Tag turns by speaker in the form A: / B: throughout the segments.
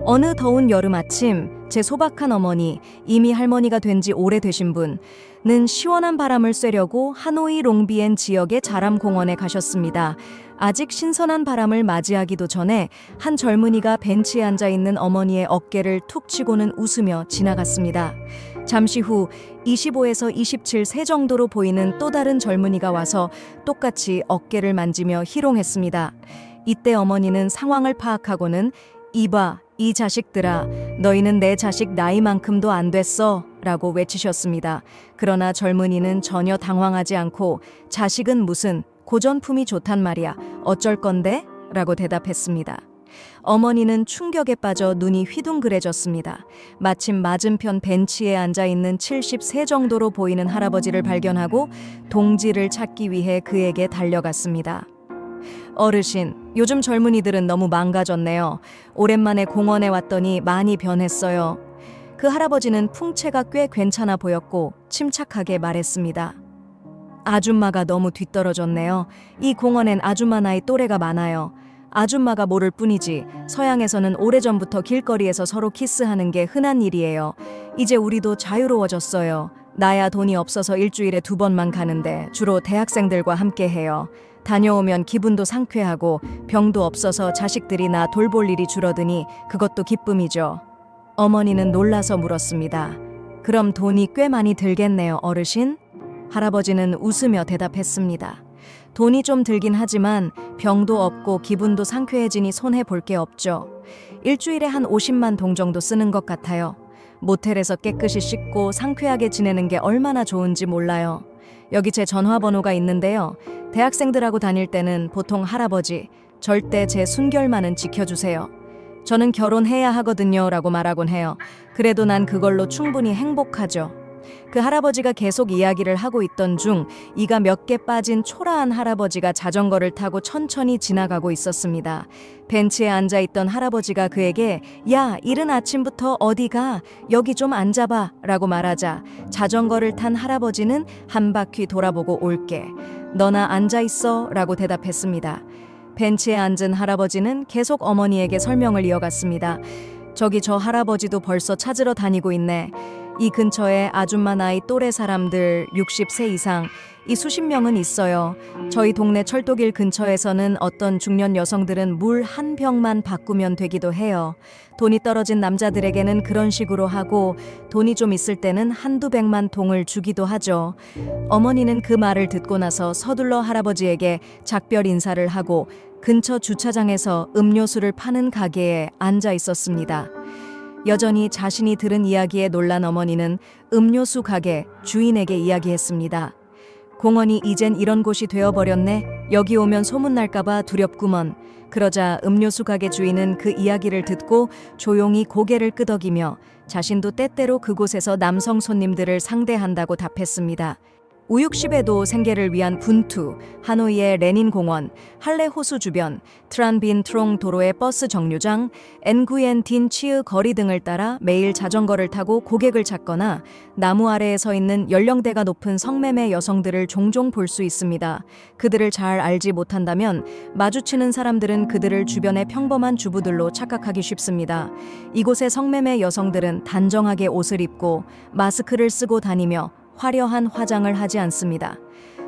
A: 어느 더운 여름 아침, 제 소박한 어머니, 이미 할머니가 된 지 오래되신 분은 시원한 바람을 쐬려고 하노이 롱비엔 지역의 자람공원에 가셨습니다. 아직 신선한 바람을 맞이하기도 전에 한 젊은이가 벤치에 앉아 있는 어머니의 어깨를 툭 치고는 웃으며 지나갔습니다. 잠시 후 25에서 27세 정도로 보이는 또 다른 젊은이가 와서 똑같이 어깨를 만지며 희롱했습니다. 이때 어머니는 상황을 파악하고는 이봐, 이 자식들아, 너희는 내 자식 나이만큼도 안 됐어 라고 외치셨습니다. 그러나 젊은이는 전혀 당황하지 않고 자식은 무슨 고전품이 좋단 말이야. 어쩔 건데? 라고 대답했습니다. 어머니는 충격에 빠져 눈이 휘둥그레졌습니다. 마침 맞은편 벤치에 앉아있는 70세 정도로 보이는 할아버지를 발견하고 동지를 찾기 위해 그에게 달려갔습니다. 어르신, 요즘 젊은이들은 너무 망가졌네요. 오랜만에 공원에 왔더니 많이 변했어요. 그 할아버지는 풍채가 꽤 괜찮아 보였고 침착하게 말했습니다. 아줌마가 너무 뒤떨어졌네요. 이 공원엔 아줌마 나이 또래가 많아요. 아줌마가 모를 뿐이지 서양에서는 오래전부터 길거리에서 서로 키스하는 게 흔한 일이에요. 이제 우리도 자유로워졌어요. 나야 돈이 없어서 일주일에 2번만 가는데 주로 대학생들과 함께 해요. 다녀오면 기분도 상쾌하고 병도 없어서 자식들이 나 돌볼 일이 줄어드니 그것도 기쁨이죠. 어머니는 놀라서 물었습니다. 그럼 돈이 꽤 많이 들겠네요, 어르신? 할아버지는 웃으며 대답했습니다. 돈이 좀 들긴 하지만 병도 없고 기분도 상쾌해지니 손해볼 게 없죠. 일주일에 한 50만 동 정도 쓰는 것 같아요. 모텔에서 깨끗이 씻고 상쾌하게 지내는 게 얼마나 좋은지 몰라요. 여기 제 전화번호가 있는데요. 대학생들하고 다닐 때는 보통 할아버지, 절대 제 순결만은 지켜주세요. 저는 결혼해야 하거든요 라고 말하곤 해요. 그래도 난 그걸로 충분히 행복하죠. 그 할아버지가 계속 이야기를 하고 있던 중 이가 몇 개 빠진 초라한 할아버지가 자전거를 타고 천천히 지나가고 있었습니다. 벤치에 앉아있던 할아버지가 그에게 야, 이른 아침부터 어디 가? 여기 좀 앉아봐 라고 말하자 자전거를 탄 할아버지는 한 바퀴 돌아보고 올게. 너나 앉아있어 라고 대답했습니다. 벤치에 앉은 할아버지는 계속 어머니에게 설명을 이어갔습니다. 저기 저 할아버지도 벌써 찾으러 다니고 있네. 이 근처에 아줌마 나이 또래 사람들 60세 이상 이 수십 명은 있어요. 저희 동네 철도길 근처에서는 어떤 중년 여성들은 물 한 병만 바꾸면 되기도 해요. 돈이 떨어진 남자들에게는 그런 식으로 하고 돈이 좀 있을 때는 한두 백만 동을 주기도 하죠. 어머니는 그 말을 듣고 나서 서둘러 할아버지에게 작별 인사를 하고 근처 주차장에서 음료수를 파는 가게에 앉아 있었습니다. 여전히 자신이 들은 이야기에 놀란 어머니는 음료수 가게 주인에게 이야기했습니다. 공원이 이젠 이런 곳이 되어버렸네. 여기 오면 소문날까봐 두렵구먼. 그러자 음료수 가게 주인은 그 이야기를 듣고 조용히 고개를 끄덕이며 자신도 때때로 그곳에서 남성 손님들을 상대한다고 답했습니다. 우육십에도 생계를 위한 분투, 하노이의 레닌 공원, 할레 호수 주변, 트란빈 트롱 도로의 버스 정류장, 엔구옌 딘 치으 거리 등을 따라 매일 자전거를 타고 고객을 찾거나 나무 아래에 서 있는 연령대가 높은 성매매 여성들을 종종 볼 수 있습니다. 그들을 잘 알지 못한다면 마주치는 사람들은 그들을 주변의 평범한 주부들로 착각하기 쉽습니다. 이곳의 성매매 여성들은 단정하게 옷을 입고 마스크를 쓰고 다니며 화려한 화장을 하지 않습니다.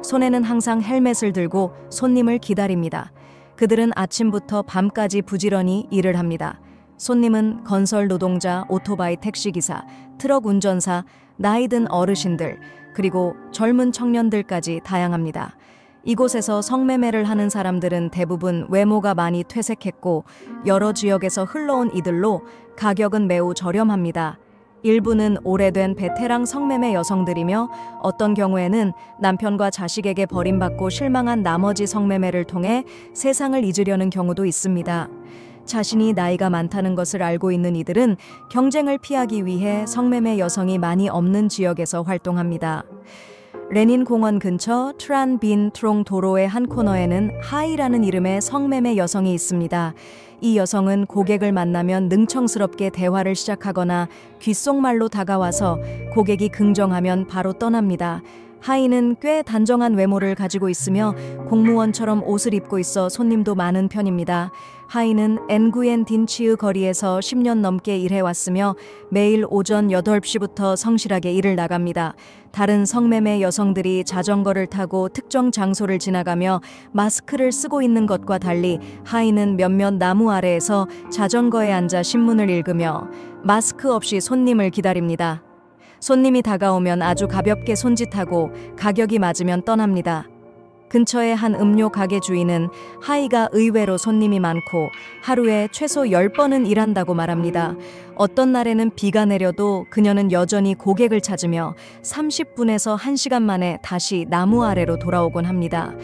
A: 손에는 항상 헬멧을 들고 손님을 기다립니다. 그들은 아침부터 밤까지 부지런히 일을 합니다. 손님은 건설 노동자, 오토바이 택시기사, 트럭 운전사, 나이든 어르신들, 그리고 젊은 청년들까지 다양합니다. 이곳에서 성매매를 하는 사람들은 대부분 외모가 많이 퇴색했고 여러 지역에서 흘러온 이들로 가격은 매우 저렴합니다. 일부는 오래된 베테랑 성매매 여성들이며 어떤 경우에는 남편과 자식에게 버림받고 실망한 나머지 성매매를 통해 세상을 잊으려는 경우도 있습니다. 자신이 나이가 많다는 것을 알고 있는 이들은 경쟁을 피하기 위해 성매매 여성이 많이 없는 지역에서 활동합니다. 레닌 공원 근처 트란빈 트롱 도로의 한 코너에는 하이라는 이름의 성매매 여성이 있습니다. 이 여성은 고객을 만나면 능청스럽게 대화를 시작하거나 귓속말로 다가와서 고객이 긍정하면 바로 떠납니다. 하이는 꽤 단정한 외모를 가지고 있으며 공무원처럼 옷을 입고 있어 손님도 많은 편입니다. 하이는 엔구엔 딘치의 거리에서 10년 넘게 일해왔으며 매일 오전 8시부터 성실하게 일을 나갑니다. 다른 성매매 여성들이 자전거를 타고 특정 장소를 지나가며 마스크를 쓰고 있는 것과 달리 하이는 몇몇 나무 아래에서 자전거에 앉아 신문을 읽으며 마스크 없이 손님을 기다립니다. 손님이 다가오면 아주 가볍게 손짓하고 가격이 맞으면 떠납니다. 근처의 한 음료 가게 주인은 하이가 의외로 손님이 많고 하루에 최소 10번은 일한다고 말합니다. 어떤 날에는 비가 내려도 그녀는 여전히 고객을 찾으며 30분에서 1시간 만에 다시 나무 아래로 돌아오곤 합니다.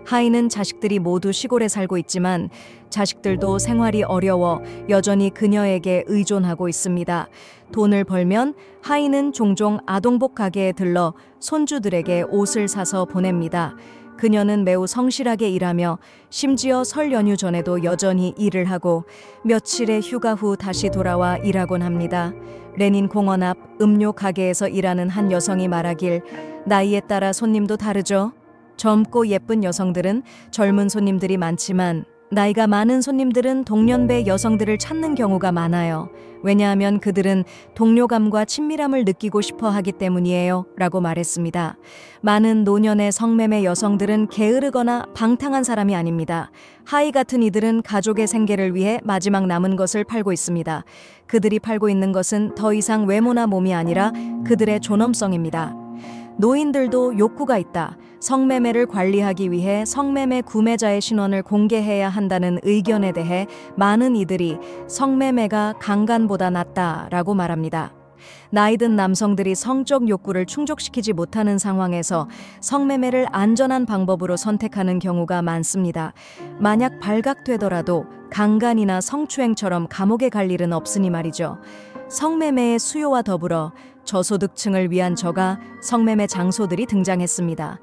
A: 하이는 자식들이 모두 시골에 살고 있지만 자식들도 생활이 어려워 여전히 그녀에게 의존하고 있습니다. 돈을 벌면 하이는 종종 아동복 가게에 들러 손주들에게 옷을 사서 보냅니다. 그녀는 매우 성실하게 일하며 심지어 설 연휴 전에도 여전히 일을 하고 며칠의 휴가 후 다시 돌아와 일하곤 합니다. 레닌 공원 앞 음료 가게에서 일하는 한 여성이 말하길 나이에 따라 손님도 다르죠. 젊고 예쁜 여성들은 젊은 손님들이 많지만 나이가 많은 손님들은 동년배 여성들을 찾는 경우가 많아요. 왜냐하면 그들은 동료감과 친밀함을 느끼고 싶어 하기 때문이에요. 라고 말했습니다. 많은 노년의 성매매 여성들은 게으르거나 방탕한 사람이 아닙니다. 하이 같은 이들은 가족의 생계를 위해 마지막 남은 것을 팔고 있습니다. 그들이 팔고 있는 것은 더 이상 외모나 몸이 아니라 그들의 존엄성입니다. 노인들도 욕구가 있다. 성매매를 관리하기 위해 성매매 구매자의 신원을 공개해야 한다는 의견에 대해 많은 이들이 성매매가 강간보다 낫다라고 말합니다. 나이든 남성들이 성적 욕구를 충족시키지 못하는 상황에서 성매매를 안전한 방법으로 선택하는 경우가 많습니다. 만약 발각되더라도 강간이나 성추행처럼 감옥에 갈 일은 없으니 말이죠. 성매매의 수요와 더불어 저소득층을 위한 저가 성매매 장소들이 등장했습니다.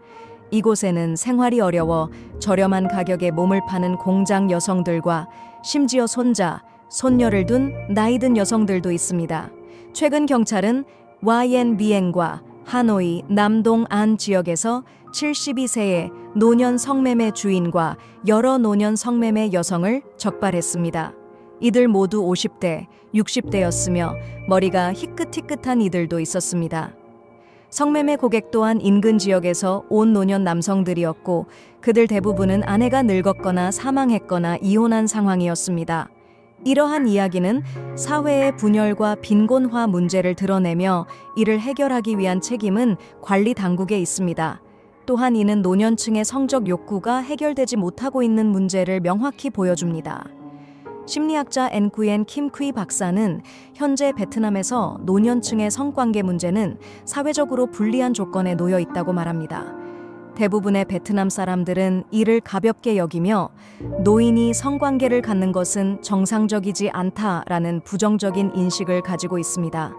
A: 이곳에는 생활이 어려워 저렴한 가격에 몸을 파는 공장 여성들과 심지어 손자, 손녀를 둔 나이든 여성들도 있습니다. 최근 경찰은 YNBN과 하노이 남동 안 지역에서 72세의 노년 성매매 주인과 여러 노년 성매매 여성을 적발했습니다. 이들 모두 50대, 60대였으며 머리가 희끗희끗한 이들도 있었습니다. 성매매 고객 또한 인근 지역에서 온 노년 남성들이었고 그들 대부분은 아내가 늙었거나 사망했거나 이혼한 상황이었습니다. 이러한 이야기는 사회의 분열과 빈곤화 문제를 드러내며 이를 해결하기 위한 책임은 관리 당국에 있습니다. 또한 이는 노년층의 성적 욕구가 해결되지 못하고 있는 문제를 명확히 보여줍니다. 심리학자 엔구엔 킴퀴 박사는 현재 베트남에서 노년층의 성관계 문제는 사회적으로 불리한 조건에 놓여 있다고 말합니다. 대부분의 베트남 사람들은 이를 가볍게 여기며 노인이 성관계를 갖는 것은 정상적이지 않다라는 부정적인 인식을 가지고 있습니다.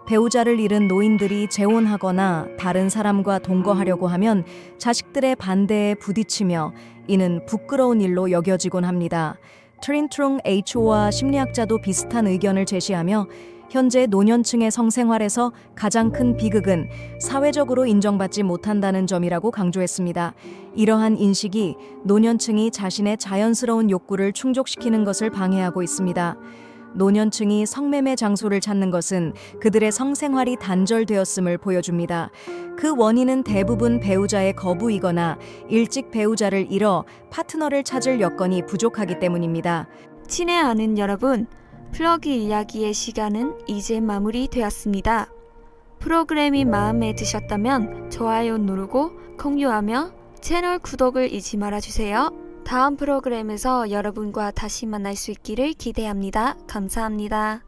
A: 배우자를 잃은 노인들이 재혼하거나 다른 사람과 동거하려고 하면 자식들의 반대에 부딪히며 이는 부끄러운 일로 여겨지곤 합니다. 트린트롱 H와 심리학자도 비슷한 의견을 제시하며 현재 노년층의 성생활에서 가장 큰 비극은 사회적으로 인정받지 못한다는 점이라고 강조했습니다. 이러한 인식이 노년층이 자신의 자연스러운 욕구를 충족시키는 것을 방해하고 있습니다. 노년층이 성매매 장소를 찾는 것은 그들의 성생활이 단절되었음을 보여줍니다. 그 원인은 대부분 배우자의 거부이거나 일찍 배우자를 잃어 파트너를 찾을 여건이 부족하기 때문입니다.
B: 친애하는 여러분, 플러그 이야기의 시간은 이제 마무리되었습니다. 프로그램이 마음에 드셨다면 좋아요 누르고 공유하며 채널 구독을 잊지 말아주세요. 다음 프로그램에서 여러분과 다시 만날 수 있기를 기대합니다. 감사합니다.